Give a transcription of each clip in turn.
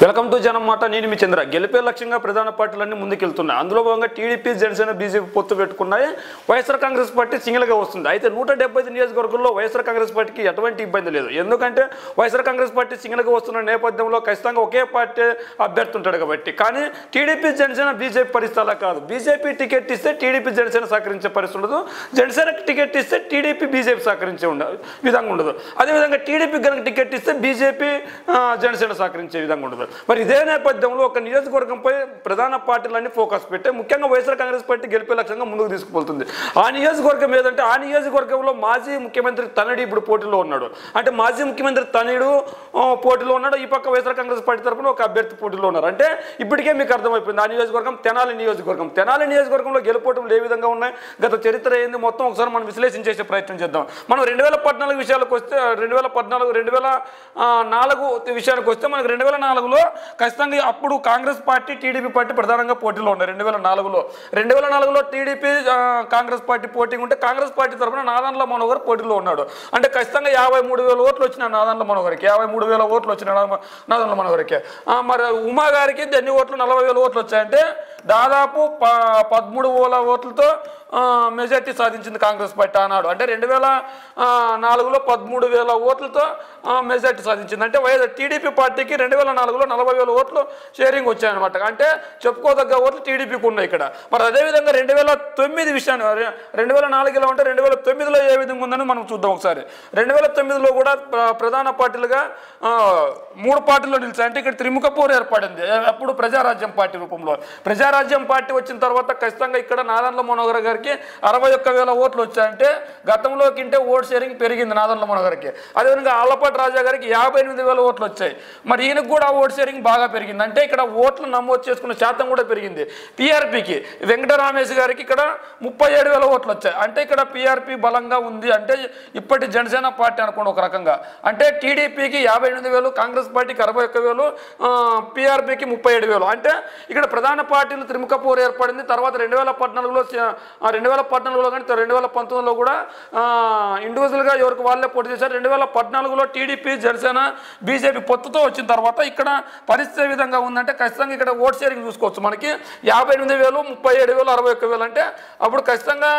Welcome to జనం మాట. నేను మీ చంద్ర. గెలిపే లక్ష్యంగా ప్రధాన పార్టీలన్నీ ముందుకెళ్తున్నాయి. అందులో భాగంగా టీడీపీ, జనసేన, బీజేపీ పొత్తు పెట్టుకున్నాయి. వైఎస్ఆర్ కాంగ్రెస్ పార్టీ సింగిల్గా వస్తుంది. అయితే 175 నియోజకవర్గంలో వైఎస్ఆర్ కాంగ్రెస్ పార్టీకి ఎటువంటి ఇబ్బంది లేదు. ఎందుకంటే వైఎస్ఆర్ కాంగ్రెస్ పార్టీ సింగిల్గా వస్తున్న నేపథ్యంలో ఖచ్చితంగా ఒకే పార్టీ అభ్యర్థి ఉంటాడు కాబట్టి. కానీ టీడీపీ, జనసేన, బీజేపీ పరిస్థితి అలా కాదు. బీజేపీ టికెట్ ఇస్తే టీడీపీ, జనసేన సహకరించే పరిస్థితి ఉండదు. జనసేనకి టికెట్ ఇస్తే టీడీపీ, బీజేపీ సహకరించే విధంగా ఉండదు. అదేవిధంగా టీడీపీ కనుక టికెట్ ఇస్తే బీజేపీ, జనసేన సహకరించే విధంగా ఉండదు. మరి ఇదే నేపథ్యంలో ఒక నియోజకవర్గంపై ప్రధాన పార్టీలన్నీ ఫోకస్ పెట్టి ముఖ్యంగా వైఎస్ఆర్ కాంగ్రెస్ పార్టీ గెలిపే లక్ష్యంగా ముందుకు తీసుకుపోతుంది. ఆ నియోజకవర్గం ఏదంటే ఆ నియోజకవర్గంలో మాజీ ముఖ్యమంత్రి తనయుడు ఇప్పుడు పోటీలో ఉన్నాడు. అంటే మాజీ ముఖ్యమంత్రి తనయుడు పోటీలో ఉన్నాడు. ఈ పక్క వైఎస్ఆర్ కాంగ్రెస్ పార్టీ తరఫున ఒక అభ్యర్థి పోటీలో ఉన్నారు. అంటే ఇప్పటికే మీకు అర్థమైపోయింది ఆ నియోజకవర్గం తెనాలి నియోజకవర్గం. తెనాలి నియోజకవర్గంలో గెలుపోవటం ఏ విధంగా ఉన్నాయి, గత చరిత్ర ఏంది, మొత్తం ఒకసారి మనం విశ్లేషించే ప్రయత్నం చేద్దాం. మనం 2014 విషయాలకు వస్తే 2004 విషయానికి వస్తే మనకు 2004లో ఖచ్చితంగా అప్పుడు కాంగ్రెస్ పార్టీ, టీడీపీ పార్టీ ప్రధానంగా పోటీలో ఉన్నాయి. 2004లో టీడీపీ, కాంగ్రెస్ పార్టీ పోటీ ఉంటే కాంగ్రెస్ పార్టీ తరఫున నాదన్ల మనోహర్ పోటీలో ఉన్నాడు. అంటే ఖచ్చితంగా 53,000 ఓట్లు వచ్చినాయి నాదన్ల మనోహర్కి. 53,000 ఓట్లు వచ్చినాయి నాదన్ల మనోహర్కి. మరి ఉమా గారికి ఎన్ని ఓట్లు? 40,000 ఓట్లు వచ్చాయంటే దాదాపు 13,000 ఓట్లతో మెజార్టీ సాధించింది కాంగ్రెస్ పార్టీ ఆనాడు. అంటే 2004లో 13,000 ఓట్లతో మెజార్టీ సాధించింది. అంటే టీడీపీ పార్టీకి 2004లో 40,000 ఓట్లు షేరింగ్ వచ్చాయన్నమాట. అంటే చెప్పుకోదగ్గ ఓట్లు టీడీపీకి ఉన్నాయి ఇక్కడ. మరి అదేవిధంగా 2009 విషయాన్ని 2004 ఎలా ఉంటే 2009లో ఏ విధంగా ఉందని మనం చూద్దాం ఒకసారి. 2009లో కూడా ప్రధాన పార్టీలుగా 3 పార్టీలు నిలిచాయి. అంటే ఇక్కడ త్రిముఖ పోరు ఏర్పడింది. అప్పుడు ప్రజారాజ్యం పార్టీ రూపంలో. ప్రజారాజ్యం పార్టీ వచ్చిన తర్వాత ఖచ్చితంగా ఇక్కడ నాదన్ల మనోహర్ గారికి 61,000 ఓట్లు వచ్చాయంటే గతంలో కింటే ఓట్ షేరింగ్ పెరిగింది నాదన్ల మనోహర్కి. అదేవిధంగా ఆళ్లపాటి రాజా గారికి 58,000 ఓట్లు వచ్చాయి. మరి ఈయనకు కూడా ఓట్ షేరింగ్ బాగా పెరిగింది. అంటే ఇక్కడ ఓట్లు నమోదు చేసుకున్న శాతం కూడా పెరిగింది. పీఆర్పీకి వెంకటరామేష్ గారికి ఇక్కడ 37,000 ఓట్లు వచ్చాయి. అంటే ఇక్కడ పీఆర్పీ బలంగా ఉంది. అంటే ఇప్పటి జనసేన పార్టీ అనుకోండి ఒక రకంగా. అంటే టీడీపీకి 58,000, కాంగ్రెస్ పార్టీకి 61,000, పీఆర్పీకి 37,000. అంటే ఇక్కడ ప్రధాన పార్టీలు త్రిముఖ పోరు ఏర్పడింది. తర్వాత 2014లో కానీ 2019లో కూడా ఇండివిజువల్గా ఎవరికి వాళ్ళే పోటీ చేశారు. 2014లో టీడీపీ, జనసేన, బీజేపీ పొత్తుతో వచ్చిన తర్వాత ఇక్కడ పరిస్థితి ఏ విధంగా ఉందంటే ఖచ్చితంగా ఇక్కడ ఓట్ షేరింగ్ చూసుకోవచ్చు. మనకి 58,000, 37,000, 61,000 అంటే అప్పుడు ఖచ్చితంగా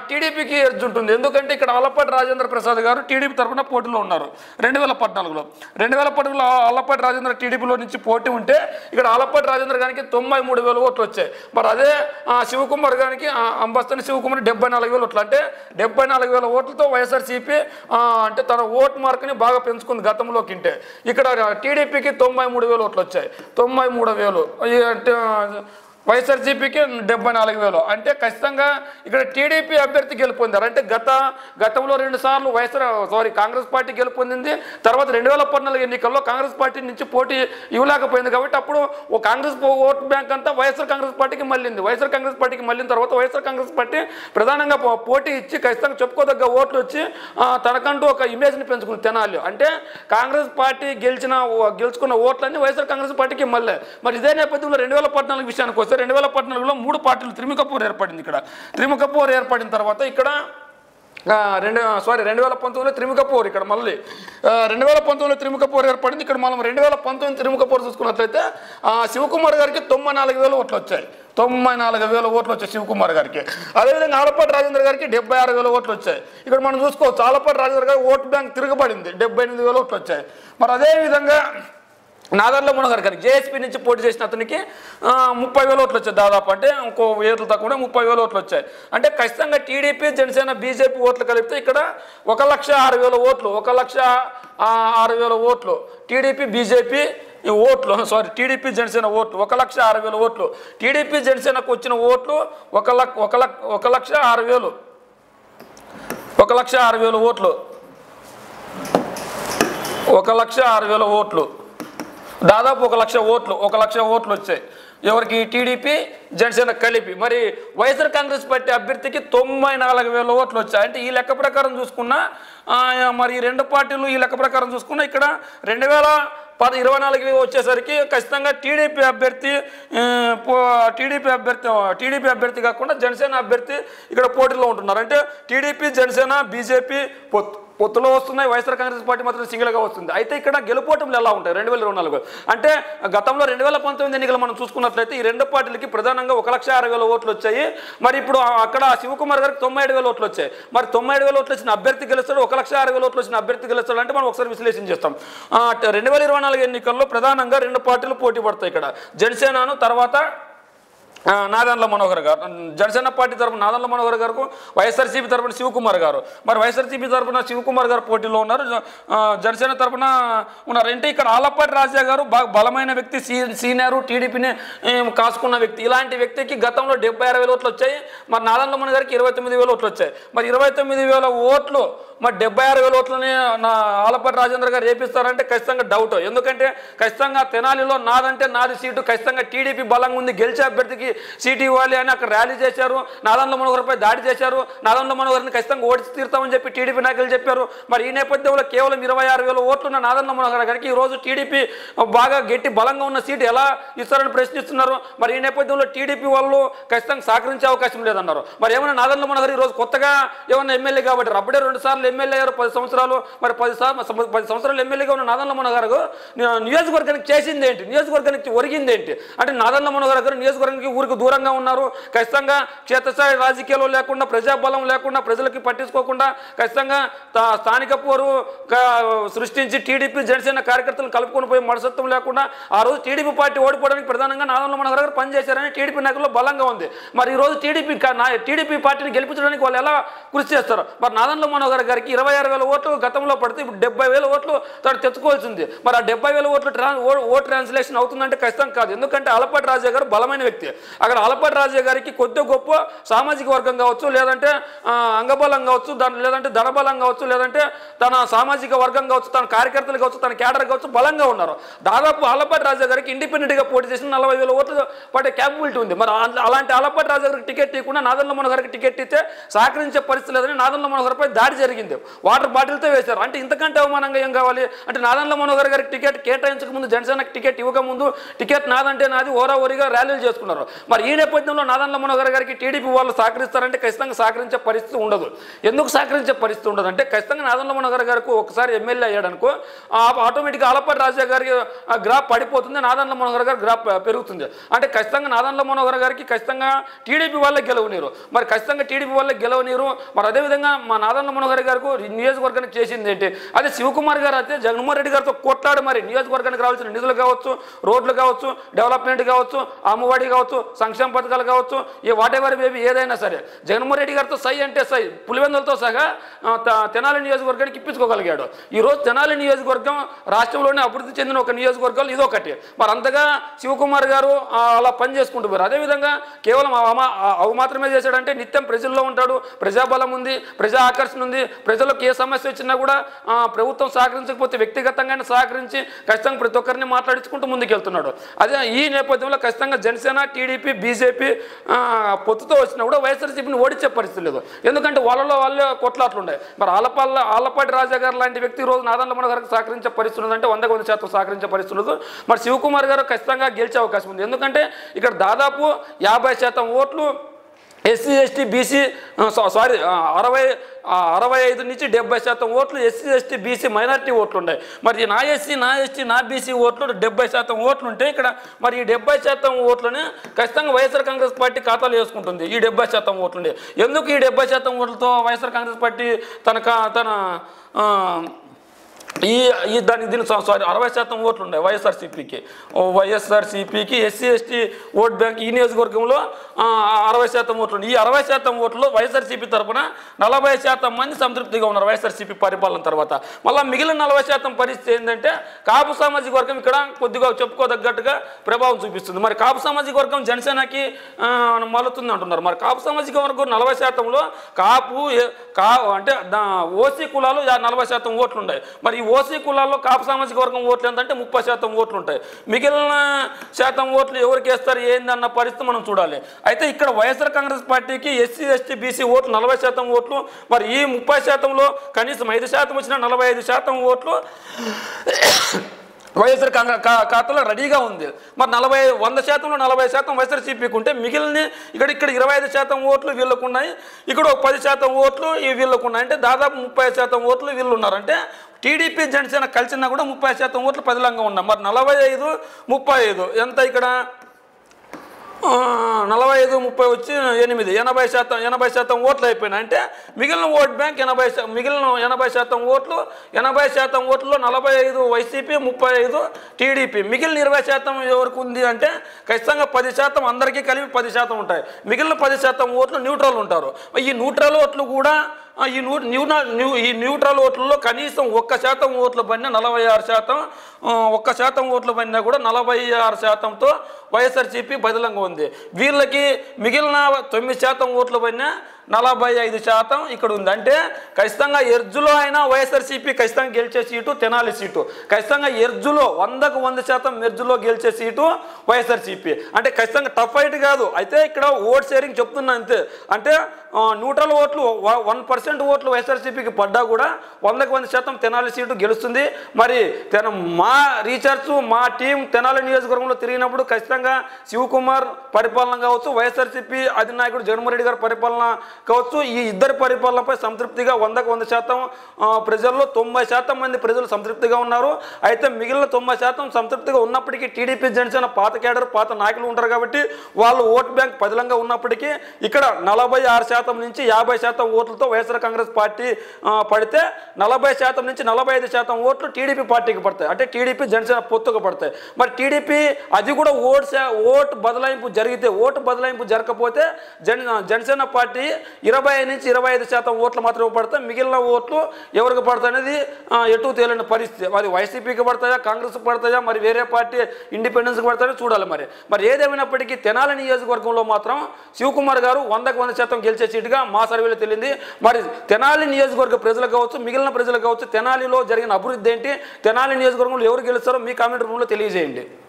టీడీపీకి ఎడ్జ్ ఉంటుంది. ఎందుకంటే ఇక్కడ ఆళ్లపాటి రాజేంద్ర ప్రసాద్ గారు టీడీపీ తరఫున పోటీలో ఉన్నారు 2014లో. 2014లో ఆళ్లపాటి రాజేంద్ర టీడీపీలో నుంచి పోటీ ఉంటే ఇక్కడ ఆళ్లపాటి రాజేంద్ర గారికి 93,000 ఓట్లు వచ్చాయి. మరి అదే శివకుమార్ గారికి అంబస్తని శివకుమార్ 74,000 ఓట్లు. అంటే 74,000 ఓట్లతో వైఎస్ఆర్సీపీ అంటే తన ఓట్ మార్క్ని బాగా పెంచుకుంది గతంలోకి. అంటే ఇక్కడ టీడీపీకి 93,000 ఓట్లు వచ్చాయి. 93,000 అంటే వైఎస్ఆర్సీపీకి 74,000. అంటే ఖచ్చితంగా ఇక్కడ టీడీపీ అభ్యర్థి గెలుపొందారు. అంటే గతంలో 2 సార్లు కాంగ్రెస్ పార్టీ గెలుపొందింది. తర్వాత 2014 ఎన్నికల్లో కాంగ్రెస్ పార్టీ నుంచి పోటీ ఇవ్వలేకపోయింది కాబట్టి అప్పుడు కాంగ్రెస్ ఓట్ బ్యాంక్ అంతా వైఎస్ఆర్ కాంగ్రెస్ పార్టీకి మళ్ళింది. వైఎస్ఆర్ కాంగ్రెస్ పార్టీకి మళ్ళిన తర్వాత వైఎస్ఆర్ కాంగ్రెస్ పార్టీ ప్రధానంగా పోటీ ఇచ్చి ఖచ్చితంగా చెప్పుకోదగ్గ ఓట్లు వచ్చి తనకంటూ ఒక ఇమేజ్ని పెంచుకుంది తెనాలి. అంటే కాంగ్రెస్ పార్టీ గెలుచుకున్న ఓట్లన్నీ వైఎస్ఆర్ కాంగ్రెస్ పార్టీకి మళ్ళీ. మరి ఇదే నేపథ్యంలో 2014 విషయానికి వస్తే 2014లో 3 పార్టీలు త్రిముఖ పోరు ఏర్పడింది. ఇక్కడ త్రిముఖ పోరు ఏర్పడిన తర్వాత ఇక్కడ 2019లో త్రిముఖ పోరు ఇక్కడ మళ్ళీ 2019లో త్రిముఖ పోరు ఏర్పడింది. ఇక్కడ మనం 2019 త్రిముఖ పోరు చూసుకున్నట్లయితే శివకుమార్ గారికి 94,000 ఓట్లు వచ్చాయి. 94,000 ఓట్లు వచ్చాయి శివకుమార్ గారికి. అదేవిధంగా ఆళ్లపాటి రాజేంద్ర గారికి 76,000 ఓట్లు వచ్చాయి. ఇక్కడ మనం చూసుకోవచ్చు ఆళ్లపాటి రాజేంద్ర గారి ఓటు బ్యాంక్ తిరగబడింది. 78,000 ఓట్లు వచ్చాయి. మరి అదేవిధంగా నాదన్ల మనోహర్ గారికి జేఎస్పీ నుంచి పోటీ చేసిన అతనికి 30,000 ఓట్లు వచ్చాయి. దాదాపు అంటే ఇంకో 1,000 తక్కువ 30,000 ఓట్లు వచ్చాయి. అంటే ఖచ్చితంగా టీడీపీ, జనసేన, బీజేపీ ఓట్లు కలిపితే ఇక్కడ 1,06,000 ఓట్లు 1,06,000 ఓట్లు టీడీపీ, బీజేపీ ఓట్లు టీడీపీ, జనసేన ఓట్లు 1,06,000 ఓట్లు. టీడీపీ, జనసేనకు వచ్చిన ఓట్లు 1,06,000 ఓట్లు 1,06,000 ఓట్లు దాదాపు 1,00,000 ఓట్లు వచ్చాయి ఎవరికి? టీడీపీ, జనసేన కలిపి. మరి వైఎస్ఆర్ కాంగ్రెస్ పార్టీ అభ్యర్థికి 94,000 ఓట్లు వచ్చాయి. అంటే ఈ లెక్క ప్రకారం చూసుకున్నా మరి 2 పార్టీలు ఈ లెక్క ప్రకారం చూసుకున్నా ఇక్కడ 2024 వచ్చేసరికి ఖచ్చితంగా టీడీపీ అభ్యర్థి కాకుండా జనసేన అభ్యర్థి ఇక్కడ పోటీలో ఉంటున్నారు. అంటే టీడీపీ, జనసేన, బీజేపీ పొత్తు పొత్తులో వస్తున్నాయి, వైఎస్ఆర్ కాంగ్రెస్ పార్టీ మాత్రం సింగిల్గా వస్తుంది. అయితే ఇక్కడ గెలుపోవటంలో ఎలా ఉంటాయి 2024 అంటే గతంలో 2019 ఎన్నికలు మనం చూసుకున్నట్లయితే ఈ రెండు పార్టీలకి ప్రధానంగా 1,60,000 ఓట్లు వచ్చాయి. మరి ఇప్పుడు అక్కడ శివకుమార్ గారికి 97,000 ఓట్లు వచ్చాయి. మరి 97,000 ఓట్లు వచ్చిన అభ్యర్థి గెలుస్తాడు, 1,60,000 ఓట్లు వచ్చిన అభ్యర్థి గెలుస్తాడు అంటే మనం ఒకసారి విశ్లేషణ చేస్తాం. 2024 ఎన్నికల్లో ప్రధానంగా రెండు పార్టీలు పోటీ పడతాయి. ఇక్కడ జనసేనను, తర్వాత నాదెండ్ల మనోహర్ గారు, జనసేన పార్టీ తరపున నాదెండ్ల మనోహర్ గారు, వైఎస్ఆర్సీపీ తరపున శివకుమార్ గారు. మరి వైఎస్ఆర్సీపీ తరపున శివకుమార్ గారు పోటీలో ఉన్నారు, జనసేన తరపున ఉన్నారు. అంటే ఇక్కడ ఆలపాటి రాజా గారు బాగా బలమైన వ్యక్తి, సీనియర్, టీడీపీని కాసుకున్న వ్యక్తి. ఇలాంటి వ్యక్తికి గతంలో 76,000 ఓట్లు వచ్చాయి. మరి నాదెండ్ల మనోహర్ గారికి 29,000 ఓట్లు వచ్చాయి. మరి 29,000 ఓట్లు మరి 76,000 ఓట్లని నా ఆలపాటి రాజేంద్ర గారు ఏపిస్తారంటే ఖచ్చితంగా డౌట్. ఎందుకంటే ఖచ్చితంగా తెనాలిలో నాదంటే నాది సీటు, ఖచ్చితంగా టీడీపీ బలంగా ఉంది, గెలిచే అభ్యర్థికి సీటు ఇవ్వాలి అని అక్కడ ర్యాలీ చేశారు. నాదెండ్ల మనోహర్పై దాడి చేశారు. నాదెండ్ల మనోహర్ని ఖచ్చితంగా ఓడిచి తీరుతామని చెప్పి టీడీపీ నాయకులు చెప్పారు. మరి ఈ నేపథ్యంలో కేవలం 26,000 ఓట్లున్న నాదెండ్ల మనోహర్ గారికి ఈరోజు టీడీపీ బాగా గట్టి బలంగా ఉన్న సీటు ఎలా ఇస్తారని ప్రశ్నిస్తున్నారు. మరి ఈ నేపథ్యంలో టీడీపీ వాళ్ళు ఖచ్చితంగా సహకరించే అవకాశం లేదన్నారు. మరి ఏమైనా నాదెండ్ల మనోహర్ ఈరోజు కొత్తగా ఏమన్నా ఎమ్మెల్యే కాబట్టి అప్పుడే 2 సార్లు ఎమ్మెల్యే అయ్యారు, 10 సంవత్సరాలు. మరి 10 సంవత్సరాలు ఎమ్మెల్యేగా ఉన్న నాదెండ్ల మనోహర్ గారు నియోజకవర్గానికి చేసింది ఏంటి, నియోజకవర్గానికి ఒరిగింది ఏంటి అంటే నాదెండ్ల మనోహర్ గారు నియోజకవర్గానికి ఊరికి దూరంగా ఉన్నారు. ఖచ్చితంగా క్షేత్రస్థాయి రాజకీయాలు లేకుండా, ప్రజాబలం లేకుండా, ప్రజలకి పట్టించుకోకుండా ఖచ్చితంగా స్థానిక పోరు సృష్టించి టీడీపీ జనసేన కార్యకర్తలను కలుపుకొని పోయి మనసత్వం లేకుండా ఆ రోజు టీడీపీ పార్టీ ఓడిపోవడానికి ప్రధానంగా నాదెండ్ల మనోహర్ గారు పనిచేశారని టీడీపీ నాయకుల్లో బలంగా ఉంది. మరి ఈ రోజు టీడీపీ పార్టీని గెలిపించడానికి వాళ్ళు ఎలా కృషి చేస్తారు? మరి నాదెండ్ల మనోహర్ గారికి 26,000 ఓట్లు గతంలో పడితే ఇప్పుడు 70,000 ఓట్లు తను తెచ్చుకోవాల్సింది. మరి ఆ 70,000 ఓట్లు ఓట్ ట్రాన్స్లేషన్ అవుతుందంటే ఖచ్చితంగా కాదు. ఎందుకంటే ఆలపాటి రాజా గారు బలమైన వ్యక్తి. అక్కడ ఆలపాటి రాజా గారికి కొద్ది గొప్ప సామాజిక వర్గం కావచ్చు, లేదంటే అంగబలం కావచ్చు, లేదంటే ధనబలం కావచ్చు, లేదంటే తన సామాజిక వర్గం కావచ్చు, తన కార్యకర్తలు కావచ్చు, తన క్యాడర్ కావచ్చు బలంగా ఉన్నారు. దాదాపు ఆలపాటి రాజా గారికి ఇండిపెండెంట్గా పోటీ చేసిన 40,000 ఓట్లు పడే క్యాపబిలిటీ ఉంది. మరి అలాంటి ఆలపాటి రాజా గారికి టికెట్ ఇవ్వకుండా నాదెండ్ల మనోహర్ గారికి టికెట్ ఇస్తే సహకరించే పరిస్థితి లేదని నాదెండ్ల మనోహర్ పై దాడి జరిగింది. వాటర్ బాటిల్తో వేశారు. అంటే ఇంతకంటే అవమానంగా ఏం కావాలి? అంటే నాదెండ్ల మనోహర్ గారికి టికెట్ కేటాయించక ముందు, జనసేనకి టికెట్ ఇవ్వక ముందు టికెట్ నాదంటే నాది ఓరాఓరిగా ర్యాలీలు చేసుకున్నారు. మరి ఈ నేపథ్యంలో నాదెండ్ల మనోహర్ గారికి టీడీపీ వాళ్ళు సహకరిస్తారంటే ఖచ్చితంగా సహకరించే పరిస్థితి ఉండదు. ఎందుకు సహకరించే పరిస్థితి ఉండదు అంటే ఖచ్చితంగా నాదెండ్ల మనోహర్ గారికి ఒకసారి ఎమ్మెల్యే అయ్యాడనుకో ఆటోమేటిక్గా ఆలపాటి రాజా గారికి గ్రాఫ్ పడిపోతుంది, నాదెండ్ల మనోహర్ గారి గ్రాఫ్ పెరుగుతుంది. అంటే ఖచ్చితంగా నాదెండ్ల మనోహర్ గారికి ఖచ్చితంగా టీడీపీ వాళ్ళే గెలవనీరు. మరి ఖచ్చితంగా టీడీపీ వాళ్ళే గెలవనీరు. మరి అదేవిధంగా మా నాదెండ్ల మనోహర్ గారికి నియోజకవర్గానికి చేసింది ఏంటి? అదే శివకుమార్ గారు అయితే జగన్మోహన్ రెడ్డి గారితో కొట్లాడు మరి నియోజకవర్గానికి రావాల్సిన నిధులు కావచ్చు, రోడ్లు కావచ్చు, డెవలప్మెంట్ కావచ్చు, అమ్మఒడి కావచ్చు, సంక్షేమ పథకాలు కావచ్చు, ఈ వాటెవర్ బేబీ ఏదైనా సరే జగన్మోహన్ రెడ్డి గారితో సై అంటే సై పులివెందులతో సహా తెనాలి నియోజకవర్గానికి ఇప్పించుకోగలిగాడు. ఈరోజు తెనాలి నియోజకవర్గం రాష్ట్రంలోనే అభివృద్ధి చెందిన ఒక నియోజకవర్గాలు ఇదొకటి. మరి అంతగా శివకుమార్ గారు అలా పని చేసుకుంటూ పోయారు. అదేవిధంగా కేవలం అవి మాత్రమే చేశాడంటే నిత్యం ప్రజల్లో ఉంటాడు, ప్రజాబలం ఉంది, ప్రజా ఆకర్షణ ఉంది. ప్రజలకు ఏ సమస్య వచ్చినా కూడా ప్రభుత్వం సహకరించకపోతే వ్యక్తిగతంగా సహకరించి ఖచ్చితంగా ప్రతి ఒక్కరిని మాట్లాడించుకుంటూ ముందుకెళ్తున్నాడు. అదే ఈ నేపథ్యంలో ఖచ్చితంగా జనసేన, టీడీపీ, బీజేపీ పొత్తుతో వచ్చినా కూడా వైఎస్ఆర్సీపీని ఓడించే పరిస్థితి లేదు. ఎందుకంటే వాళ్ళే కొట్లాట్లు ఉన్నాయి. మరి ఆలపాటి రాజా గారు లాంటి వ్యక్తి రోజు నాదెండ్ల మనోహర్ గారికి సహకరించే పరిస్థితి ఉన్నదంటే 100% సహకరించే పరిస్థితి ఉండదు. మరి శివకుమార్ గారు ఖచ్చితంగా గెలిచే అవకాశం ఉంది. ఎందుకంటే ఇక్కడ దాదాపు 50% ఓట్లు ఎస్సీ, ఎస్టీ, బీసీ 65 నుంచి 70% ఓట్లు ఎస్సీ, ఎస్టీ, బీసీ మైనారిటీ ఓట్లు ఉన్నాయి. మరి నా ఎస్సీ, నా ఎస్టీ, నా బీసీ ఓట్లు 70% ఓట్లు ఉంటే ఇక్కడ మరి ఈ 70% ఓట్లని ఖచ్చితంగా వైఎస్ఆర్ కాంగ్రెస్ పార్టీ ఖాతాలు వేసుకుంటుంది. ఈ 70% ఓట్లుండే ఎందుకు ఈ 70% ఓట్లతో వైఎస్ఆర్ కాంగ్రెస్ పార్టీ తన దీని 60% ఓట్లు ఉన్నాయి వైఎస్ఆర్సీపీకి ఎస్సీ, ఎస్టీ ఓట్ బ్యాంక్ ఈ నియోజకవర్గంలో 60% ఓట్లు ఉన్నాయి. ఈ 60% ఓట్లలో వైఎస్ఆర్సీపీ తరఫున 40% మంది సంతృప్తిగా ఉన్నారు వైఎస్ఆర్సీపీ పరిపాలన తర్వాత. మళ్ళీ మిగిలిన 40% పరిస్థితి ఏంటంటే కాపు సామాజిక వర్గం ఇక్కడ కొద్దిగా చెప్పుకోదగ్గట్టుగా ప్రభావం చూపిస్తుంది. మరి కాపు సామాజిక వర్గం జనసేనకి మలుతుంది అంటున్నారు. మరి కాపు సామాజిక వర్గం 40%లో అంటే ఓసీ కులాలు 40% ఓట్లు ఉన్నాయి. మరి ఈ ఓసీ కులాల్లో కాపు సామాజిక వర్గం ఓట్లు ఎంతంటే 30% ఓట్లు ఉంటాయి. మిగిలిన శాతం ఓట్లు ఎవరికి వేస్తారు ఏందన్న పరిస్థితి మనం చూడాలి. అయితే ఇక్కడ వైఎస్ఆర్ కాంగ్రెస్ పార్టీకి ఎస్సీ, ఎస్టీ, బీసీ ఓట్లు 40% ఓట్లు. మరి ఈ 30%లో కనీసం 5% వచ్చిన 45% ఓట్లు వైఎస్ఆర్ కాంగ్రెస్ ఖాతాలో రెడీగా ఉంది. మరి 100%లో 40% వైఎస్ఆర్సీపీకి ఉంటే మిగిలిన ఇక్కడ 25% ఓట్లు వీళ్ళకు ఉన్నాయి, ఇక్కడ ఒక 10% ఓట్లు వీళ్ళకు ఉన్నాయి. అంటే దాదాపు 30% ఓట్లు వీళ్ళు ఉన్నారంటే టీడీపీ జనసేన కలిసినా కూడా 30% ఓట్లు పదిలంగా ఉన్నాయి. మరి 45-35 ఎంత ఇక్కడ 45-30 వచ్చి 8 80% ఓట్లు అయిపోయినాయి. అంటే మిగిలిన ఓట్ బ్యాంక్ 80% ఓట్లు 80% ఓట్లలో 45 వైసీపీ 35 టీడీపీ. మిగిలిన 20% ఎవరికి ఉంది అంటే ఖచ్చితంగా 10% అందరికీ కలిపి 10% ఉంటాయి. మిగిలిన 10% ఓట్లు న్యూట్రల్ ఉంటారు. ఈ న్యూట్రల్ ఓట్లు కూడా ఈ న్యూట్రల్ ఓట్లలో కనీసం 1% ఓట్లు పడినా 46%, 1% ఓట్లు పడినా కూడా 46%తో వైఎస్ఆర్సీపీ బదిలంగా ఉంది. వీళ్ళకి మిగిలిన 9% ఓట్లు పడినా 45% ఇక్కడ ఉంది. అంటే ఖచ్చితంగా ఎర్జులో అయినా వైఎస్ఆర్సీపీ ఖచ్చితంగా గెలిచే సీటు తెనాలి సీటు. ఖచ్చితంగా ఎర్జులో 100% ఎర్జులో గెలిచే సీటు వైఎస్ఆర్సీపీ. అంటే ఖచ్చితంగా టఫ్ ఫైట్ కాదు. అయితే ఇక్కడ ఓట్ షేరింగ్ చెప్తున్నా అంతే. అంటే న్యూట్రల్ ఓట్లు 1% ఓట్లు వైఎస్ఆర్సీపీకి పడ్డా కూడా 100% తెనాలి సీటు గెలుస్తుంది. మరి మా రీసెర్చ్ మా టీం తెనాలి నియోజకవర్గంలో తిరిగినప్పుడు ఖచ్చితంగా శివకుమార్ పరిపాలన కావచ్చు, వైఎస్ఆర్సీపీ అధినాయకుడు జగన్మోహన్ రెడ్డి గారి పరిపాలన కావచ్చు, ఈ ఇద్దరి పరిపాలనపై సంతృప్తిగా 100% ప్రజల్లో 90% మంది ప్రజలు సంతృప్తిగా ఉన్నారు. అయితే మిగిలిన 90% సంతృప్తిగా ఉన్నప్పటికీ టీడీపీ జనసేన పాత కేడర్ పాత నాయకులు ఉంటారు కాబట్టి వాళ్ళు ఓట్ బ్యాంక్ పదిలంగా ఉన్నప్పటికీ ఇక్కడ 46% నుంచి 50% ఓట్లతో వైఎస్ఆర్ కాంగ్రెస్ పార్టీ పడితే 40% నుంచి 45% ఓట్లు టీడీపీ పార్టీకి పడతాయి. అంటే టీడీపీ జనసేన పొత్తుకు పడతాయి. మరి టీడీపీ అది కూడా ఓటు బదలాయింపు జరిగితే, ఓటు బదలాయింపు జరగకపోతే జనసేన పార్టీ 20 నుంచి 25% ఓట్లు మాత్రమే పడతాయి. మిగిలిన ఓట్లు ఎవరికి పడతాయి అనేది ఎటు తేలిన పరిస్థితి. మరి వైసీపీకి పడతాయా, కాంగ్రెస్కి పడతాయా, మరి వేరే పార్టీ ఇండిపెండెన్స్కి పడతాయో చూడాలి. మరి ఏదేమైనప్పటికీ తెనాలి నియోజకవర్గంలో మాత్రం శివకుమార్ గారు 100% గెలిచే సీటుగా మా సర్వేలో తెలియంది. మరి తెనాలి నియోజకవర్గ ప్రజలు కావచ్చు, మిగిలిన ప్రజలు కావచ్చు, తెనాలిలో జరిగిన అభివృద్ధి ఏంటి, తెనాలి నియోజకవర్గంలో ఎవరు గెలుస్తారో మీ కామెంట్ రూమ్లో తెలియజేయండి.